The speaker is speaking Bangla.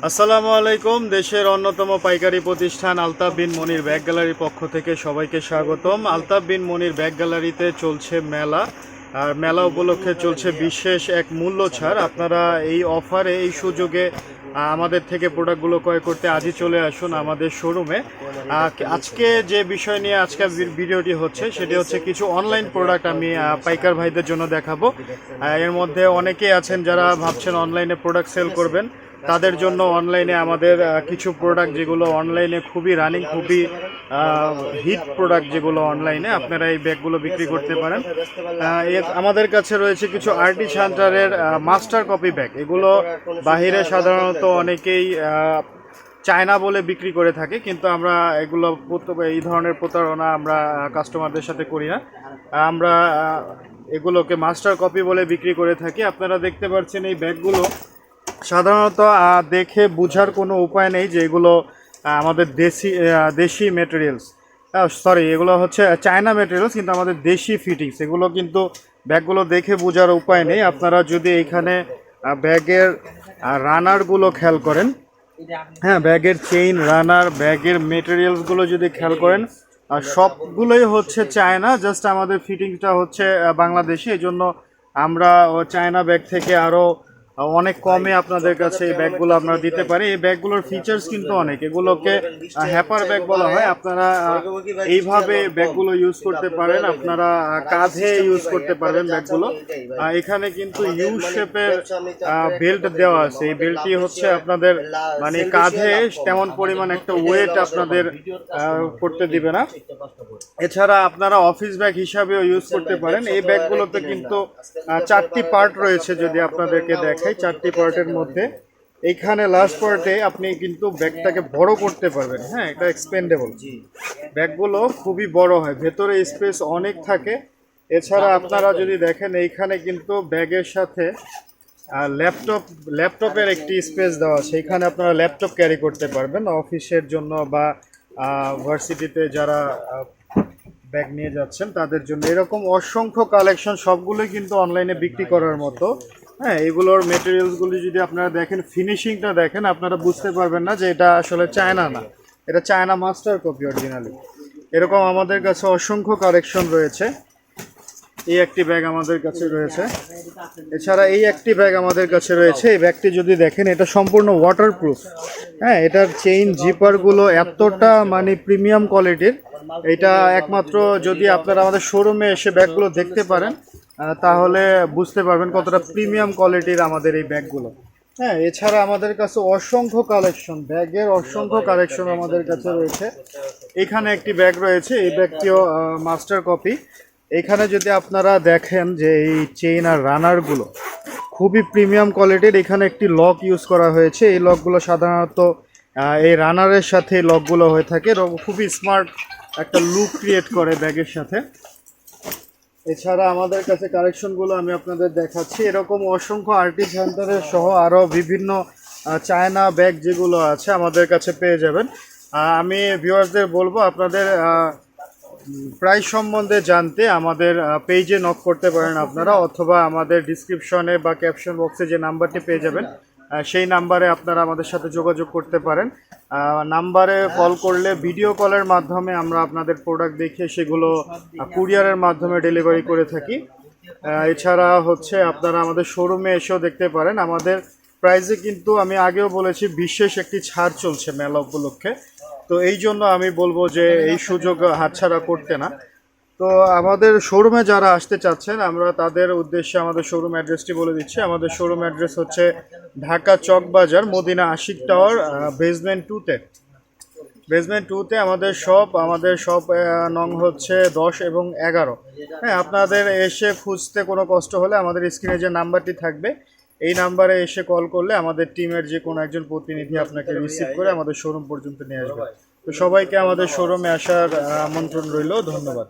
আসসালামু আলাইকুম। দেশের অন্যতম পাইকারি প্রতিষ্ঠান আলতাফ বিন মনির ব্যাগ গ্যালারির পক্ষ থেকে সবাইকে স্বাগতম। আলতাফ বিন মনির ব্যাগ গ্যালারিতে চলছে মেলা, আর মেলা উপলক্ষে চলছে বিশেষ এক মূল্য ছাড়। আপনারা এই অফারে, এই সুযোগে আমাদের থেকে প্রোডাক্টগুলো ক্রয় করতে আজই চলে আসুন আমাদের শোরুমে। আজকে যে বিষয় নিয়ে আজকে ভিডিওটি হচ্ছে সেটি হচ্ছে কিছু অনলাইন প্রোডাক্ট আমি পাইকার ভাইদের জন্য দেখাবো। এর মধ্যে অনেকেই আছেন যারা ভাবছেন অনলাইনে প্রোডাক্ট সেল করবেন, তাদের জন্য অনলাইনে আমাদের কিছু প্রোডাক্ট যেগুলো অনলাইনে খুবই রানিং, খুবই হিট প্রোডাক্ট যেগুলো অনলাইনে আপনারা এই ব্যাগগুলো বিক্রি করতে পারেন। আমাদের কাছে রয়েছে কিছু আর্টিস্ট হান্টারের মাস্টার কপি ব্যাগ। এগুলো বাহিরে সাধারণত অনেকেই চায়না বলে বিক্রি করে থাকে, কিন্তু আমরা এগুলো এই ধরনের প্রতারণা আমরা কাস্টমারদের সাথে করি না। আমরা এগুলোকে মাস্টার কপি বলে বিক্রি করে থাকি। আপনারা দেখতে পাচ্ছেন এই ব্যাগগুলো সাধারণত দেখে বোঝার কোনো উপায় নেই যে এগুলো আমাদের দেশি মেটেরিয়ালস, সরি এগুলো হচ্ছে চায়না মেটেরিয়ালস, কিন্তু আমাদের দেশি ফিটিংস। এগুলো কিন্তু ব্যাগগুলো দেখে বোঝার উপায় নেই। আপনারা যদি এইখানে ব্যাগের রানারগুলো খেয়াল করেন, হ্যাঁ, ব্যাগের চেইন, রানার, ব্যাগের মেটেরিয়ালসগুলো যদি খেয়াল করেন, সবগুলোই হচ্ছে চায়না, জাস্ট আমাদের ফিটিংসটা হচ্ছে বাংলাদেশি। এই জন্য আমরা চায়না ব্যাগ থেকে আরও অনেক কমে আপনাদের কাছে এই ব্যাগগুলো আপনারা দিতে পারি। এই ব্যাগগুলোর ফিচার্স কিন্তু অনেক, এগুলোকে হ্যাপার ব্যাগ বলা হয়। আপনারা এইভাবে ব্যাগগুলো ইউজ করতে পারেন, আপনারা কাঁধে ইউজ করতে পারবেন ব্যাগগুলো। এখানে কিন্তু ইউ শেপের বেল্ট দেওয়া আছে। এই বেল্টটি হচ্ছে আপনাদের মানে কাঁধে তেমন পরিমাণ একটা ওয়েট আপনাদের করতে দিবে না। এছাড়া আপনারা অফিস ব্যাগ হিসাবেও ইউজ করতে পারেন। এই ব্যাগগুলোতে কিন্তু 4টি পার্ট রয়েছে, যদি আপনাদেরকে দেখাই 4টি পার্টের মধ্যে এইখানে লাস্ট পার্টে আপনি কিন্তু ব্যাগটাকে বড় করতে পারবেন। হ্যাঁ, এটা এক্সপেন্ডেবল। ব্যাগগুলো খুবই বড় হয়, ভেতরে স্পেস অনেক থাকে। এছাড়া আপনারা যদি দেখেন এইখানে কিন্তু ব্যাগের সাথে ল্যাপটপের একটি স্পেস দেওয়া আছে। এখানে আপনারা ল্যাপটপ ক্যারি করতে পারবেন অফিসের জন্য বা ভার্সিটিতে যারা ব্যাগ নিয়ে যাচ্ছেন তাদের জন্য। এরকম অসংখ্য কালেকশন, সবগুলোই কিন্তু অনলাইনে বিক্রি করার মতো। হ্যাঁ, এগুলোর মেটেরিয়ালসগুলি যদি আপনারা দেখেন, ফিনিশিংটা দেখেন, আপনারা বুঝতে পারবেন না যে এটা আসলে চায়না না, এটা চায়না মাস্টার কপি অরিজিনালি। এরকম আমাদের কাছে অসংখ্য কালেকশন রয়েছে। এই একটি ব্যাগ আমাদের কাছে রয়েছে, এছাড়া এই একটি ব্যাগ আমাদের কাছে রয়েছে। এই ব্যাগটি যদি দেখেন, এটা সম্পূর্ণ ওয়াটারপ্রুফ। হ্যাঁ, এটার চেইন, জিপারগুলো এতটা মানে প্রিমিয়াম কোয়ালিটির। এটা একমাত্র যদি আপনারা আমাদের শোরুমে এসে ব্যাগগুলো দেখতে পারেন, তাহলে বুঝতে পারবেন কতটা প্রিমিয়াম কোয়ালিটির আমাদের এই ব্যাগগুলো। হ্যাঁ, এছাড়া আমাদের কাছে অসংখ্য কালেকশন, ব্যাগের অসংখ্য কালেকশন আমাদের কাছে রয়েছে। এখানে একটি ব্যাগ রয়েছে, এই ব্যাগটিও মাস্টার কপি। এখানে যদি আপনারা দেখেন যে এই চেইন আর রানারগুলো খুবই প্রিমিয়াম কোয়ালিটির। এখানে একটি লক ইউজ করা হয়েছে। এই লকগুলো সাধারণত এই রানারের সাথে লকগুলো হয়ে থাকে, খুবই স্মার্ট একটা লুক ক্রিয়েট করে ব্যাগের সাথে। এছাড়া আমাদের কাছে কালেকশনগুলো আমি আপনাদের দেখাচ্ছি। এরকম অসংখ্য আর্টিস্ট হান্টারের সহ আরও বিভিন্ন চায়না ব্যাগ যেগুলো আছে আমাদের কাছে পেয়ে যাবেন। আমি ভিউয়ার্সদের বলবো আপনাদের প্রাইস সম্বন্ধে জানতে আমাদের পেজে নক করতে পারেন আপনারা, অথবা আমাদের ডিসক্রিপশনে বা ক্যাপশন বক্সে যে নাম্বারটি পেয়ে যাবেন সেই নাম্বারে আপনারা আমাদের সাথে যোগাযোগ করতে পারেন। নাম্বারে কল করলে ভিডিও কলের মাধ্যমে আমরা আপনাদের প্রোডাক্ট দেখিয়ে সেগুলো কুরিয়ারের মাধ্যমে ডেলিভারি করে থাকি। এছাড়া হচ্ছে আপনারা আমাদের শোরুমে এসেও দেখতে পারেন। আমাদের প্রাইসে কিন্তু আমি আগেও বলেছি বিশেষ একটি ছাড় চলছে মেলা উপলক্ষে, তো এই জন্য আমি বলবো যে এই সুযোগ হাতছাড়া করতে না। তো আমাদের শোরুমে যারা আসতে চাচ্ছেন, আমরা তাদের উদ্দেশ্যে আমাদের শোরুম অ্যাড্রেসটি বলে দিচ্ছি। আমাদের শোরুম অ্যাড্রেস হচ্ছে ঢাকা চকবাজার, মদিনা আশিক টাওয়ার, বেসমেন্ট 2তে আমাদের শপ নং হচ্ছে 10 এবং 11। হ্যাঁ, আপনাদের এসে খুঁজতে কোনো কষ্ট হলে আমাদের স্ক্রিনে যে নাম্বারটি থাকবে এই নাম্বারে এসে কল করলে আমাদের টিমের যে কোনো একজন প্রতিনিধি আপনাকে রিসিভ করে আমাদের শোরুম পর্যন্ত নিয়ে আসবে। তো সবাইকে আমাদের শোরুমে আসার আমন্ত্রণ রইল। ধন্যবাদ।